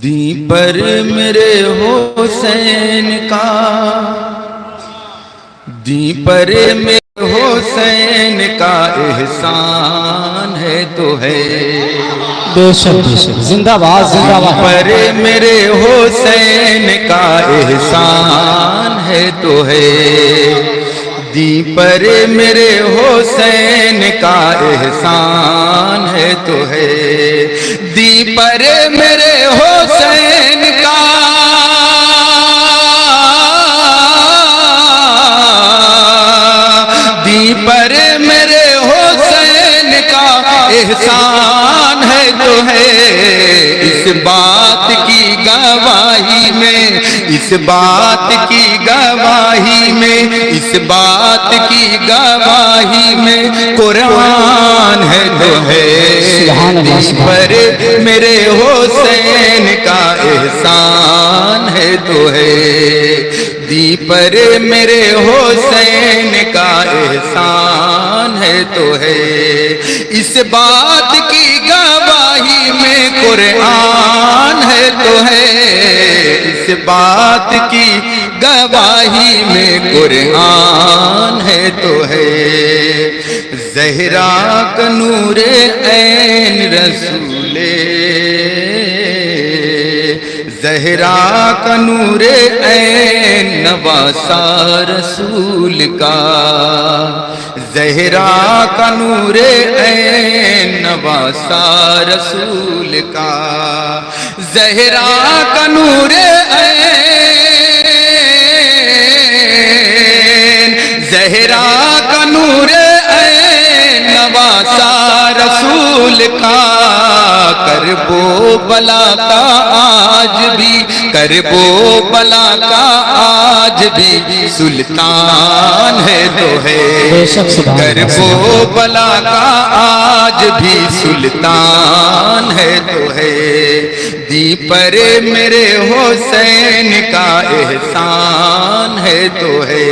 دی پر میرے حسین کا، دی پر میرے حسین کا احسان ہے تو ہے، بے شک زندہ باد زندہ باد، پر میرے حسین کا احسان ہے تو ہے، دی پر میرے حسین کا احسان ہے تو ہے، دی پر میرے حسین کا دی پر میرے حسین کا احسان ہے تو ہے، اس بات کی گواہی میں، اس بات کی گواہی میں، اس بات کی گواہی میں قرآن ہے تو ہے، دی پر میرے حسین کا احسان ہے تو ہے، دی پر میرے حسین کا احسان ہے تو ہے، اس بات کی گواہی میں قرآن ہے تو ہے، اس بات کی گواہی میں قرآن ہے تو ہے، زہرا کا نور عین رسول، زہرا کا نور عین نواسا رسول کا، زہرا کا نور عین نواسا رسول کا، زہرا کا نور عین، زہرا کا نور عین نواسا رسول کا، کرب و بلا کا آج بھی، کرب و بلا کا آج بھی سلطان ہے تو ہے، کرب و بلا کا آج بھی سلطان ہے تو ہے، دی پر میرے حسین کا احسان ہے تو ہے،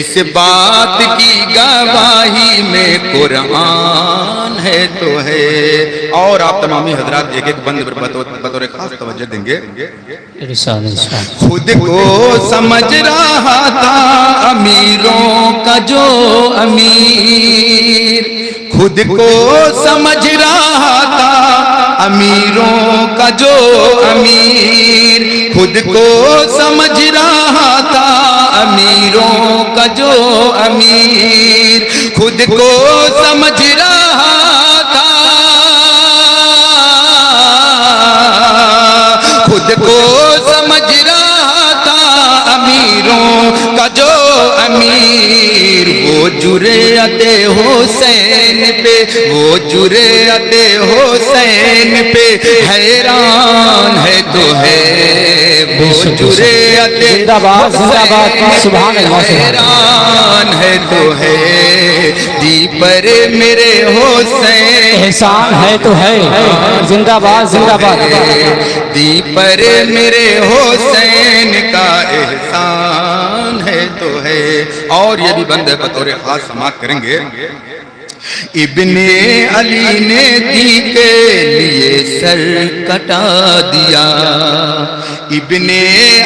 اس بات کی گواہی میں قرآن ہے تو ہے۔ اور آپ تمامی حضرات ایک ایک بند بطور خاص توجہ دیں گے۔ خود کو سمجھ رہا تھا امیروں کا جو امیر، خود کو سمجھ رہا تھا امیروں کا جو امیر، خود کو سمجھ رہا تھا امیروں کا جو امیر، خود کو سمجھ رہا تھا، خود کو سمجھ رہا تھا امیروں کا جو امیر، وہ جرأت حسین پہ، وہ جرأت حسین پہ حیران ہے تو ہے، وہ جرأت حیران ہے تو ہے، دی پر میرے حسین احسان ہے تو ہے، زندہ باد زندہ باد، دی پر میرے حسین کا احسان ہے تو ہے۔ اور یہ بھی بند بطور خاص سماعت کریں گے۔ ابن علی نے دی کے لیے سر کٹا دیا، ابن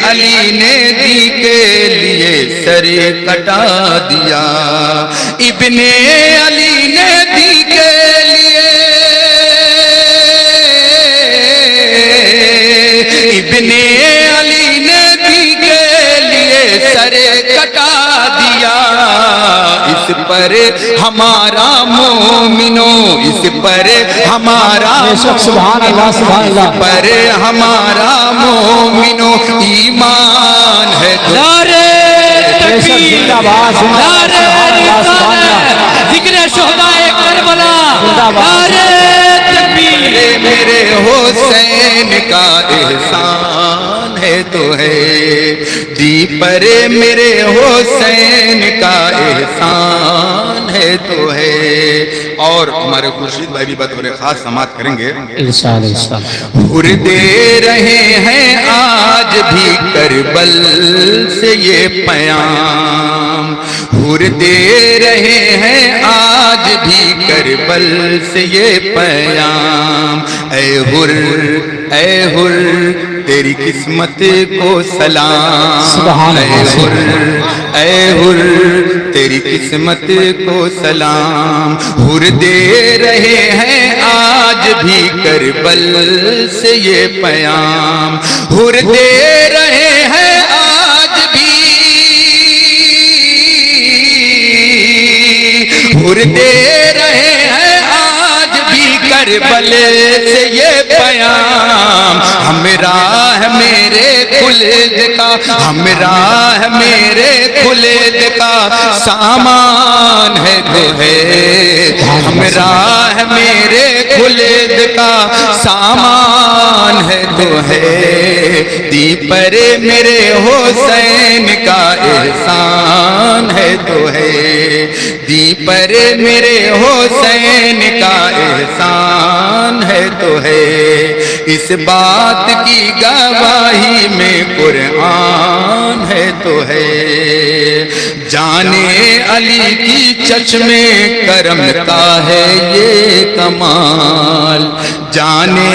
علی نے دی کے لیے سر کٹا دیا، ابن علی نے دی کے لیے، ابن علی نے دی کے لیے سر کٹا دیا، اس پر ہمارا مومنو، اس پر ہمارا سبحان اللہ سبحان اللہ، اس پر ہمارا مومنو ایمان ہے تو نعرہ تکبیر، نعرہ رسالت، ذکر شہدائے کربلا، نعرہ تکبیر، میرے حسین کا احسان ہے تو ہے، دی پر میرے حسین کا احسان ہے تو ہے۔ اور ہمارے خورشید بھائی بھی بطور خاص سماعت کریں گے۔ ارشاد ارشاد، دے رہے ہیں آج بھی کربل سے یہ پیام، حر دے رہے ہیں آج بھی کربل سے یہ پیام۔ اے حر تیری قسمت کو سلام، سبحان اے حر تیری قسمت کو سلام، حر دے رہے ہیں آج بھی کربل سے یہ پیام، حر دے رہے ہیں آج بھی، حر دے رہے ہیں آج بھی کربل سے یہ پیام۔ ہمراہ میرے خلد کا، ہمراہ میرے خلد کا سامان ہے تو ہے، ہمراہ میرے خلد کا سامان ہے تو ہے، دی پر میرے حسین کا احسان ہے تو ہے، دی پر میرے حسین کا احسان ہے تو ہے، اس بات کی گواہی میں قرآن ہے تو ہے، جانے علی کی چشمے کرم کا ہے یہ کمال، جانے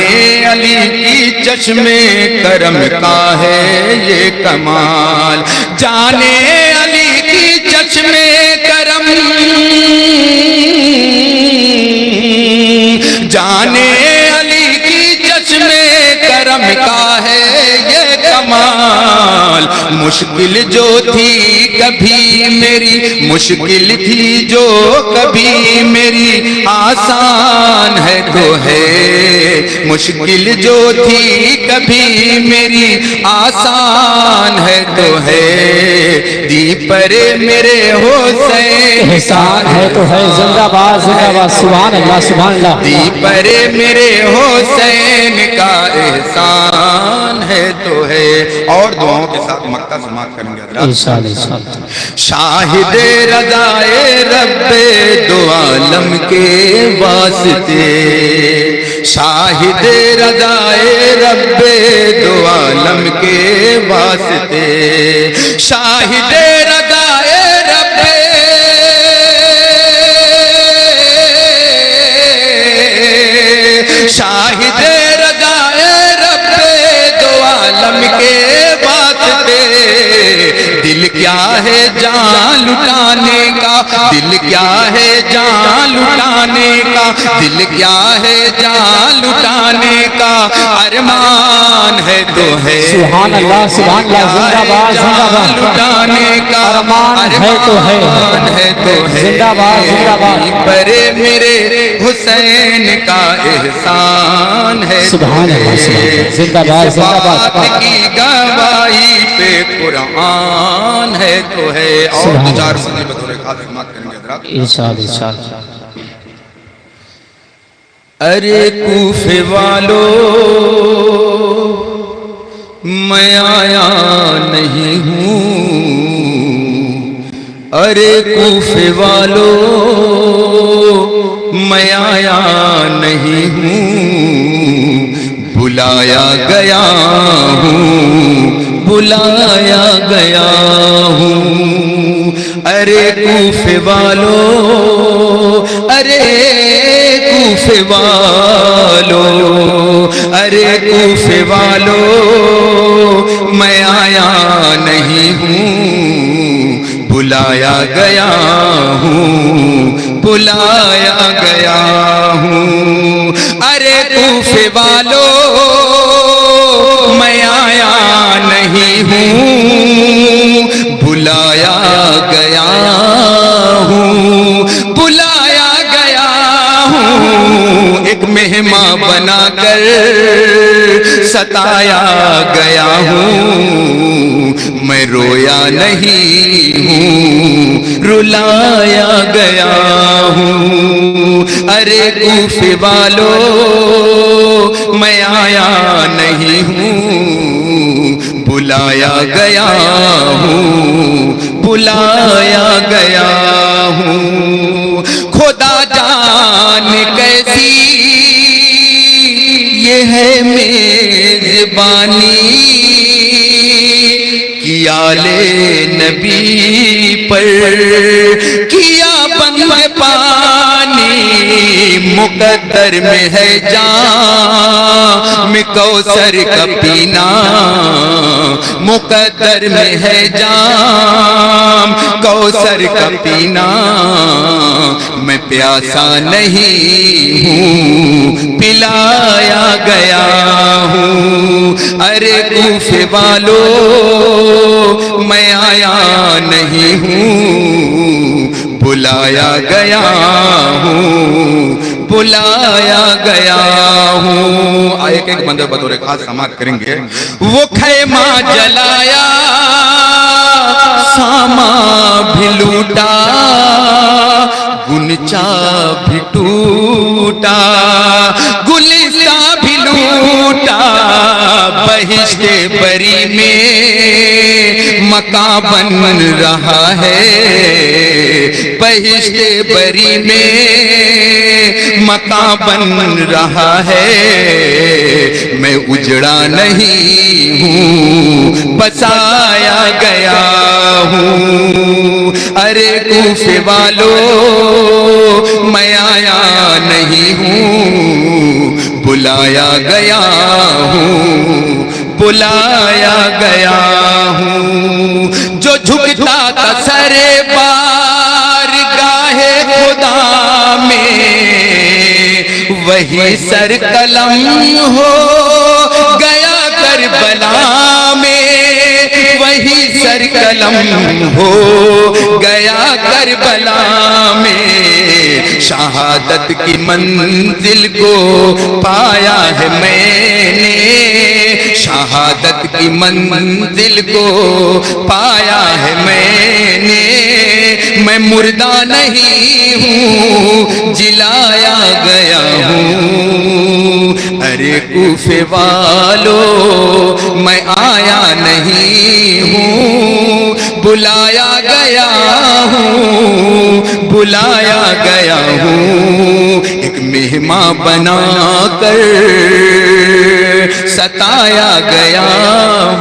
علی کی چشمے کرم کا ہے یہ کمال، جانے علی کی چشمے کرم، جانے علی کی چشمے کرم کا ہے یہ کمال، مشکل جو تھی کبھی میری، مشکل تھی جو کبھی میری آسان ہے تو ہے، مشکل جو تھی کبھی میری آسان ہے تو ہے، دی پر میرے حسین احسان ہے تو ہے، زندہ باد زندہ باد، سبحان اللہ سبحان اللہ، دی پر میرے حسین کا احسان ہے تو ہے۔ اور دعاؤں کے ساتھ مکہ سماعت کریں گے حضرات۔ ارشاد ارشاد۔ شاہد رضائے رب دو عالم کے واسطے، شاہد رضائے رب دو عالم کے واسطے، شاہد رضائے رب، شاہد رضائے رب دو عالم کے واسطے، دل کیا ہے جان لٹانے کا، دل کیا ہے جان لٹانے کا، دل کیا ہے جان لٹانے کا، ارمان ہے تو ہے، سبحان اللہ سبحان اللہ، زندہ باد زندہ باد، لٹانے کا ارمان ہے تو ہے، زندہ باد زندہ باد، پر میرے حسین کا احسان ہے، سبحان اللہ سبحان اللہ، زندہ باد زندہ باد، بات کی گواہی پہ قرآن ہے تو ہے۔ اور سبحان دو چار اللہ۔ سنے بطور خاص خدمات کریں گے حضرات۔ ارشاد ارشاد۔ ارے کوفے والو میں آیا نہیں ہوں، ارے کوفے والو میں آیا نہیں ہوں، بلایا گیا ہوں، بلایا گیا ہوں، ارے کوفے والو، ارے کوفے والو، ارے کوفے والو میں آیا نہیں ہوں، بلایا گیا ہوں، بلایا گیا ہوں، ارے کوفے والو میں آیا نہیں ہوں، بلایا گیا ہوں، بلایا گیا ہوں، ایک مہمان بنا کر ستایا گیا ہوں، میں رویا نہیں ہوں، رلایا گیا ہوں، ارے کوفے والو میں آیا نہیں ہوں، بلایا گیا ہوں، بلایا گیا ہوں، خدا جان کیسی یہ ہے میزبانی، آلے نبی پر کیا بند پانی مقدر میں ہے جام کوثر کا پینا مقدر میں ہے جام کوثر کا پینا میں پیاسا نہیں ہوں پلایا گیا ہوں ارے کوفے والو میں آیا نہیں ہوں بلایا گیا ہوں بلایا گیا ہوں ایک ایک بندے بطور خاص سماعت کریں گے وہ خیمہ جلایا ساما بھی لوٹا گنچا بھی ٹوٹا گلستہ بھی لوٹا بہشت بری میں مکان بن رہا ہے بہشت بری میں مکان بن رہا ہے میں اجڑا نہیں ہوں بسایا گیا ہوں ارے کوفے والو میں آیا نہیں ہوں بلایا گیا ہوں بلایا گیا ہوں جو جھکتا تھا سر بارگاہ خدا میں وہی سر قلم ہو گیا کربلا میں وہی سر قلم ہو گیا کربلا میں شہادت کی منزل کو پایا ہے میں نے شہادت کی منزل کو پایا ہے میں نے میں مردہ نہیں ہوں جلایا گیا ہوں ارے کوفے والو میں آیا نہیں ہوں بلایا گیا ہوں بلایا گیا ہوں ایک مہمان بنا کر ستایا گیا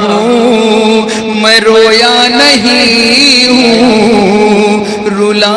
ہوں میں رویا نہیں ہوں رلا